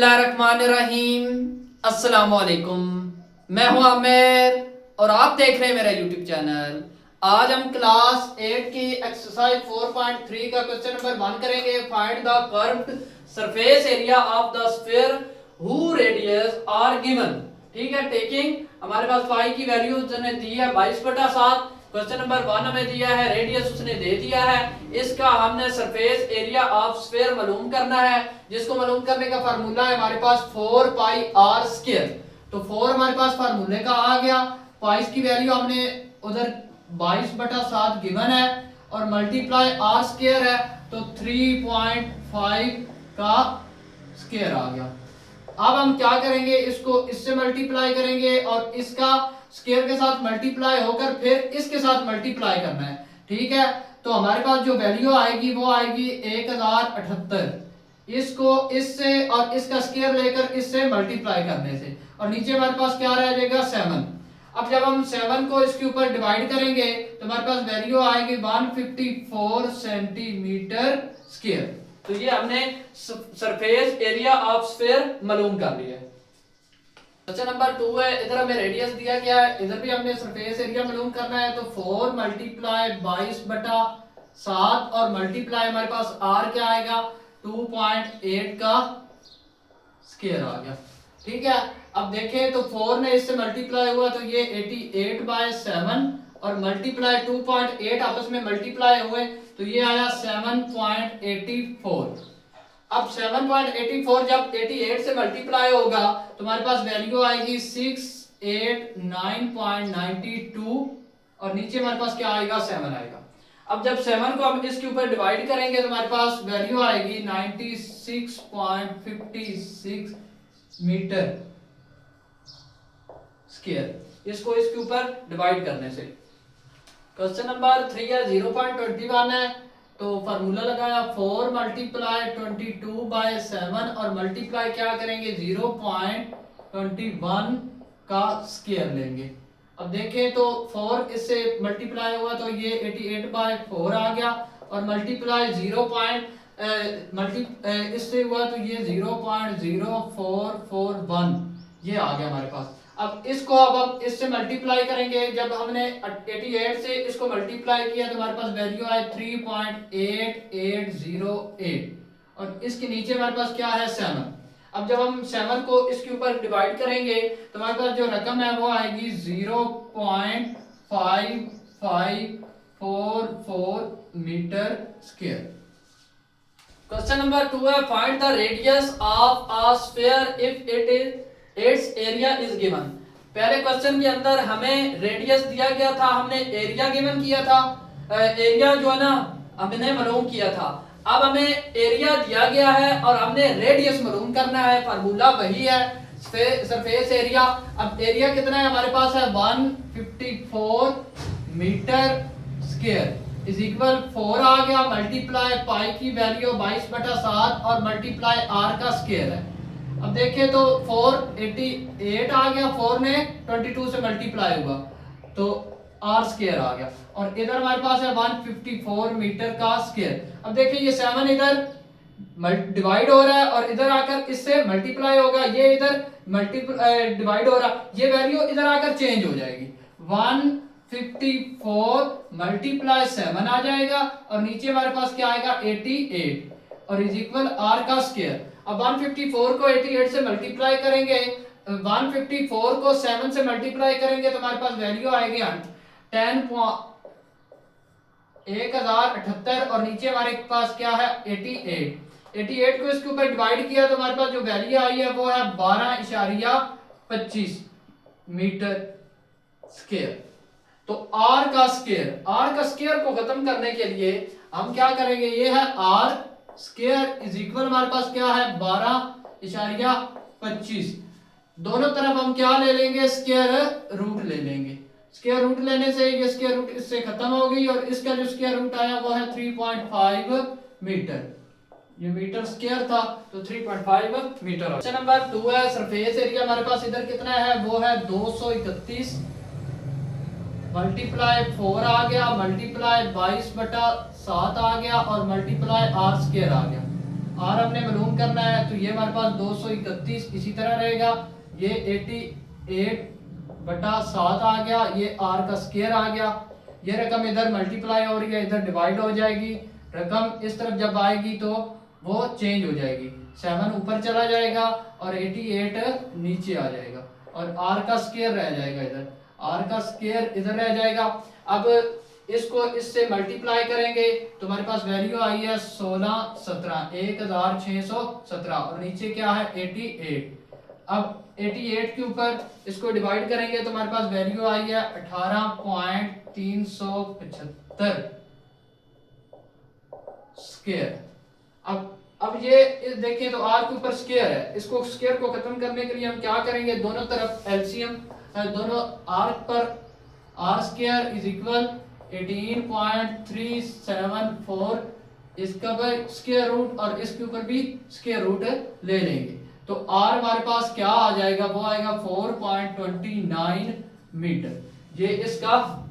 बिस्मिल्लाहिर्रहमानिर्रहीम। अस्सलाम वालेकुम। मैं हूं आमिर और आप देख रहे हैं मेरा यूट्यूब चैनल। आज हम क्लास 8 की एक्सरसाइज 4.3 का क्वेश्चन नंबर 1 करेंगे। Find the curved surface area of the sphere who radius R given. ठीक है, टेकिंग हमारे पास फाई की वैल्यू उसने दी है 22/7। क्वेश्चन नंबर 1 हमें दिया है, रेडियस उसने दे दिया है। इसका हमने सरफेस एरिया ऑफ स्फीयर मालूम करना है, जिसको मालूम करने का फार्मूला है हमारे पास 4 पाई आर स्क्वायर। तो 4 हमारे पास फार्मूले का आ गया। पाई की वैल्यू हमने उधर 22/7 गिवन है और मल्टीप्लाई आर स्क्वायर है तो 3.5 का स्क्वायर आ गया। अब हम क्या करेंगे, इसको इससे मल्टीप्लाई करेंगे और इसका स्क्वायर के साथ मल्टीप्लाई होकर फिर इसके साथ मल्टीप्लाई करना है। ठीक है, तो हमारे पास जो वैल्यू आएगी वो आएगी 1078। इसको इससे और इसका स्क्वायर लेकर इससे मल्टीप्लाई करने से, और नीचे हमारे पास क्या रह जाएगा 7। अब जब हम 7 को इसके ऊपर डिवाइड करेंगे तो हमारे पास वैल्यू आएगी 154 सेंटीमीटर स्क्वायर। तो ये हमने सरफेस एरिया ऑफ स्फीयर मालूम कर लिया है। क्वेश्चन नंबर 2 है, इधर हमें रेडियस दिया गया है, इधर भी हमने सरफेस एरिया मालूम करना है। तो 4 मल्टीप्लाई 22/7 और मल्टीप्लाई हमारे पास r क्या आएगा 2.8 का स्क्वायर आ गया। ठीक है, अब देखें तो 4 ने इससे मल्टीप्लाई हुआ तो ये 88/7 और मल्टीप्लाई 2.8 आपस में मल्टीप्लाई हुए तो ये आया 7.84। अब 7.84 जब 88 से मल्टीप्लाई होगा तो हमारे पास वैल्यू आएगी 689.92 और नीचे हमारे पास क्या आएगा 7 आएगा। अब जब 7 को हम इसके ऊपर डिवाइड करेंगे तो हमारे पास वैल्यू आएगी 96.56 मीटर स्क्वायर, इसको इसके ऊपर डिवाइड करने से। क्वेश्चन नंबर 3 है, 0.21 है। तो फार्मूला लगाया 4 मल्टीप्लाई 22/7 और मल्टीप्लाई क्या करेंगे 0.21 का स्क्वायर लेंगे। अब देखें तो 4 इससे मल्टीप्लाई हुआ तो ये 88/4 आ गया और मल्टीप्लाई इससे हुआ तो ये 0.0441 ये आ गया हमारे पास। अब इसको अब हम इससे मल्टीप्लाई करेंगे। जब हमने 88 से इसको मल्टीप्लाई किया तो हमारे पास वैल्यू आए 3.8808 और इसके नीचे हमारे पास क्या है 7। अब जब हम 7 को इसके ऊपर डिवाइड करेंगे तो हमारे पास जो रकम है वो आएगी 0.5544 मीटर स्क्वायर। क्वेश्चन नंबर 2 है, find the radius of a sphere if it's area is given. पहले क्वेश्चन के अंदर हमें रेडियस दिया गया था, हमने एरिया गिवन किया था, एरिया जो है ना हमने मालूम किया था। अब हमें एरिया दिया गया है और हमने रेडियस मालूम करना है। फार्मूला वही है सरफेस एरिया। अब एरिया कितना है हमारे पास है 154 मीटर स्क्वायर इज इक्वल 4 आ गया मल्टीप्लाई पाई की वैल्यू 22/7 और मल्टीप्लाई आर का स्क्वायर है। अब देखिए तो 488 आ गया, 4 ने 22 से मल्टीप्लाई हुआ तो आर स्क्वायर आ गया और इधर हमारे पास है 154 मीटर का स्क्वायर। अब देखिए ये 7 इधर डिवाइड हो रहा है और इधर आकर इससे मल्टीप्लाई होगा, ये इधर डिवाइड हो रहा है, ये वैल्यू इधर आकर चेंज हो जाएगी। 154 मल्टीप्लाई 7 आ जाएगा और नीचे हमारे पास क्या आएगा 88 और इज इक्वल आर का स्क्वायर। अब 154 को 88 से मल्टीप्लाई करेंगे, 154 को 7 से मल्टीप्लाई करेंगे तो हमारे पास वैल्यू आएगी 1078 और नीचे हमारे पास क्या है 88 को इसके ऊपर डिवाइड किया तो हमारे पास जो वैल्यू आई है वो है 12.25 मीटर स्क्वायर। तो आर का स्क्वायर को खत्म करने के लिए हम क्या करेंगे, ये है आर स्क्वायर इज इक्वल हमारे पास क्या है 12.25। दोनों तरफ हम क्या ले लेंगे स्क्वायर रूट ले लेंगे। स्क्वायर रूट लेने से ये स्क्वायर रूट इससे खत्म हो गई और इसका जो स्क्वायर रूट आया वो है 3.5 मीटर। ये मीटर स्क्वायर था तो 3.5 मीटर। क्वेश्चन नंबर 2 है, सरफेस एरिया हमारे पास इधर कितना है वो है 231 मल्टीप्लाई 4 आ गया मल्टीप्लाई 22/7 आ गया और मल्टीप्लाई आर स्क्वायर आ गया। आर हमने मालूम करना है, तो ये हमारे पास 231 इसी तरह रहेगा। ये 88/7 आ गया, ये आर का स्क्वायर आ गया। ये रकम इधर मल्टीप्लाई हो रही है, इधर डिवाइड हो जाएगी। रकम इस तरफ जब आएगी तो वो चेंज हो जाएगी, 7 ऊपर चला जाएगा और 88 नीचे आ जाएगा और आर का स्क्वायर रह जाएगा इधर, आर का स्क्वायर इधर रह जाएगा। अब इसको इससे मल्टीप्लाई करेंगे तो हमारे पास वैल्यू आई है 1617, 1617 और नीचे क्या है 88। अब 88 के ऊपर इसको डिवाइड करेंगे तो हमारे पास वैल्यू आई है 18.375 स्क्वायर। अब ये देखिए तो आर के ऊपर स्क्वायर है, इसको स्क्वायर को खत्म करने के लिए हम क्या करेंगे, दोनों तरफ एलसीएम, दोनों आर पर आर स्क्वायर इज इक्वल 18.374, इसका भी स्क्वायर रूट और इसके ऊपर भी स्क्वायर रूट ले लेंगे तो आर हमारे पास क्या आ जाएगा, वो आएगा 4.29 मीटर। ये इसका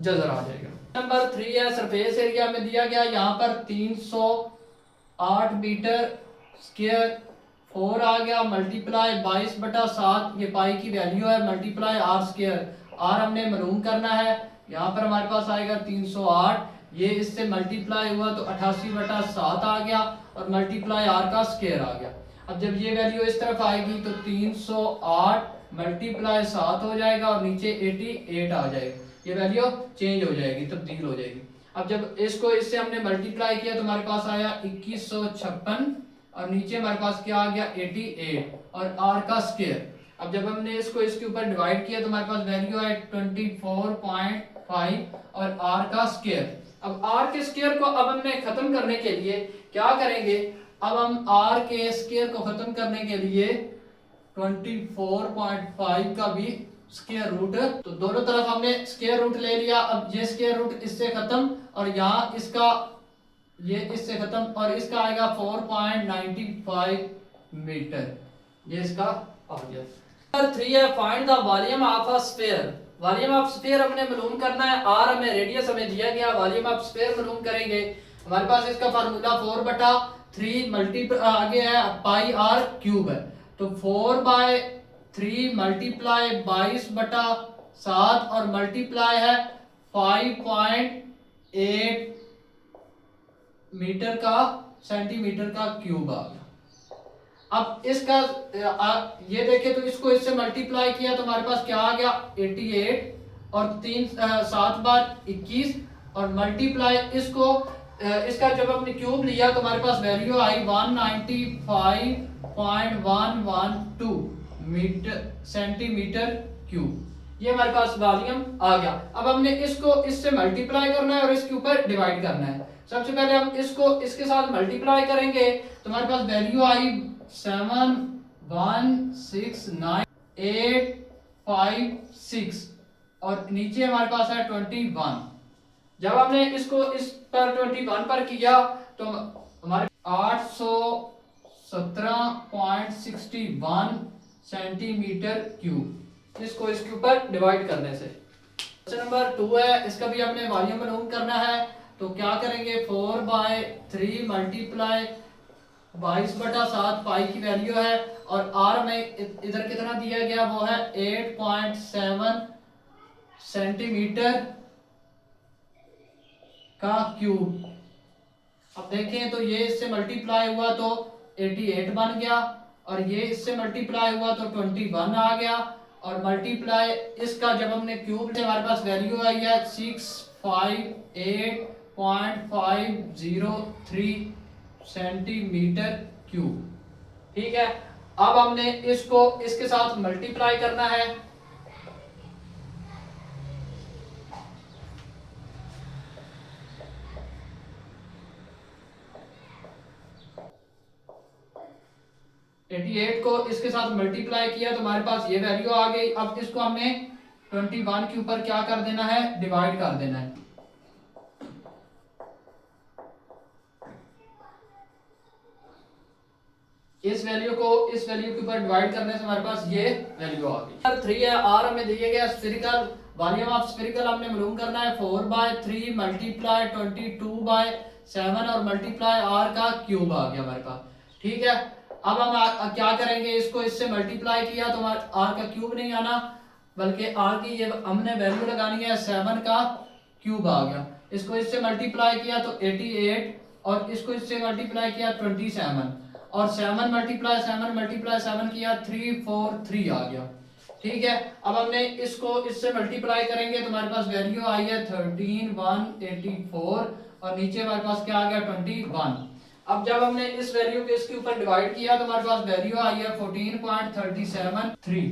जजर आ जाएगा। नंबर 3 है सरफेस एरिया में दिया गया यहाँ पर 308 मीटर स्क्वायर, 4 आ गया मल्टीप्लाई 22/7, ये पाई की वैल्यू है, मल्टीप्लाई आर स्क्वायर, आर हमने मालूम करना है। यहाँ पर हमारे पास आएगा 308, ये इससे मल्टीप्लाई हुआ तो 88/7 आ गया और मल्टीप्लाई आर का स्क्वायर आ गया। अब जब ये वैल्यू इस तरफ आएगी तो 308 मल्टीप्लाई 7 हो जाएगा और नीचे 88 आ जाएगा, ये वैल्यू चेंज हो जाएगी, तब्दील हो जाएगी। अब जब इसको इससे हमने मल्टीप्लाई किया तो हमारे पास आया 2156 और नीचे हमारे पास क्या आ गया 88 और आर का स्क्वायर। अब जब हमने इसको इसके ऊपर डिवाइड किया तो हमारे पास वैल्यू है 24.5 और आर का स्क्वायर। अब आर के स्क्वायर को अब हमने खत्म करने के लिए क्या करेंगे, अब हम आर के स्क्वायर को खत्म करने के लिए 24.5 का भी स्क्वायर रूट, तो दोनों तरफ हमने स्क्वायर रूट ले लिया। अब ये स्क्वायर रूट इससे खत्म और यहाँ इसका ये इससे खत्म और इसका आएगा 4.95 मीटर, ये इसका आ गया। नंबर 3 है find the volume of a sphere. Volume of sphere हमने मालूम करना है, आर हमें रेडियस हमें दिया गया, वॉल्यूम ऑफ स्फीयर मालूम करेंगे। हमारे पास इसका फार्मूला 4/3 मल्टी आगे है पाई आर क्यूब है, तो 4/3 मल्टीप्लाई 22/7 और मल्टीप्लाई है 5.8 मीटर का सेंटीमीटर का क्यूब आ गया। अब इसका ये देखें तो इसको इससे मल्टीप्लाई किया तो हमारे पास क्या आ गया 88 और 7 बार 21 और मल्टीप्लाई इसको इसका जब हमने क्यूब लिया तो हमारे पास वैल्यू आई 195.112 मीटर सेंटीमीटर क्यूब, ये हमारे पास वॉल्यूम आ गया। अब हमने इसको इससे मल्टीप्लाई करना है और इसके ऊपर डिवाइड करना है। सबसे पहले हम इसको इसके साथ मल्टीप्लाई करेंगे तो हमारे पास वैल्यू आई 7169856 और नीचे हमारे पास है 21। जब हमने इसको इस पर 21 पर किया तो हमारे 817.61 सेंटीमीटर क्यूब, इसको इसके ऊपर डिवाइड करने से। क्वेश्चन नंबर 2 है, इसका भी हमने वॉल्यूम मालूम करना है, तो क्या करेंगे 4/3 मल्टीप्लाई 22/7 पाई की वैल्यू है और आर में इधर कितना दिया गया वो है 8.7 सेंटीमीटर का क्यूब। अब देखें तो ये इससे मल्टीप्लाई हुआ तो 88 बन गया और ये इससे मल्टीप्लाई हुआ तो 21 आ गया और मल्टीप्लाई इसका जब हमने क्यूब से हमारे पास वैल्यू आई है 658.503 सेंटीमीटर क्यूब। ठीक है, अब हमने इसको इसके साथ मल्टीप्लाई करना है। को इसके साथ मल्टीप्लाई किया तो हमारे पास ये वैल्यू आ गई। अब इसको हमने 21 के ऊपर क्या कर देना है, डिवाइड कर देना है। इस वैल्यू को इस वैल्यू के ऊपर डिवाइड करने से हमारे पास ये वैल्यू आ गई। 3 है, आर हमें दिया गया स्फेरिकल, वॉल्यूम ऑफ स्फेरिकल हमने मालूम करना है 4/3 मल्टीप्लाई 22 7 और मल्टीप्लाई r का क्यूब आ गया हमारे पास। ठीक है, अब हम क्या करेंगे, इसको इससे मल्टीप्लाई किया तो हमारे r का क्यूब नहीं आना, बल्कि r की ये हमने वैल्यू लगानी है 7 का क्यूब आ गया। इसको इससे मल्टीप्लाई किया तो 88 और इसको इससे मल्टीप्लाई किया 27 और 7 मल्टीप्लाई 7 किया 343 आ गया। ठीक है, अब हमने इसको इससे मल्टीप्लाई करेंगे तो हमारे पास वैल्यू आई है 13184 और नीचे हमारे पास क्या आ गया 21। अब जब हमने इस वैल्यू को इसके ऊपर डिवाइड किया तो हमारे पास वैल्यू आई है 14.373।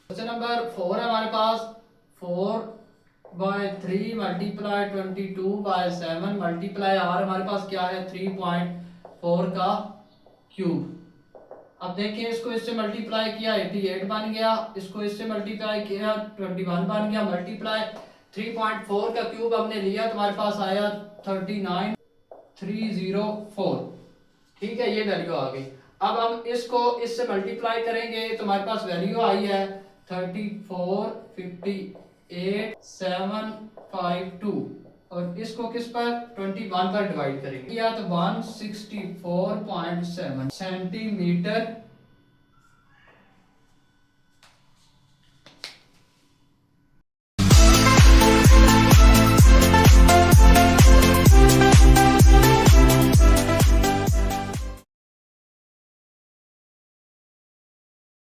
क्वेश्चन नंबर 4 है हमारे पास 4/3 मल्टीप्लाई 22/7 मल्टीप्लाई r हमारे पास क्या है 3.4 का क्यूब। अब देखिए इसको इससे मल्टीप्लाई किया 88 बन गया, इसको इससे मल्टीप्लाई किया 21 बन गया, मल्टीप्लाई 3.4 का क्यूब हमने लिया तो हमारे पास आया 39304। ठीक है, ये वैल्यू आ गई। अब हम इसको इससे मल्टीप्लाई करेंगे तो हमारे पास वैल्यू आई है 3458752 और इसको किस पर 21 पर डिवाइड करेंगे या तो 164.7 सेंटीमीटर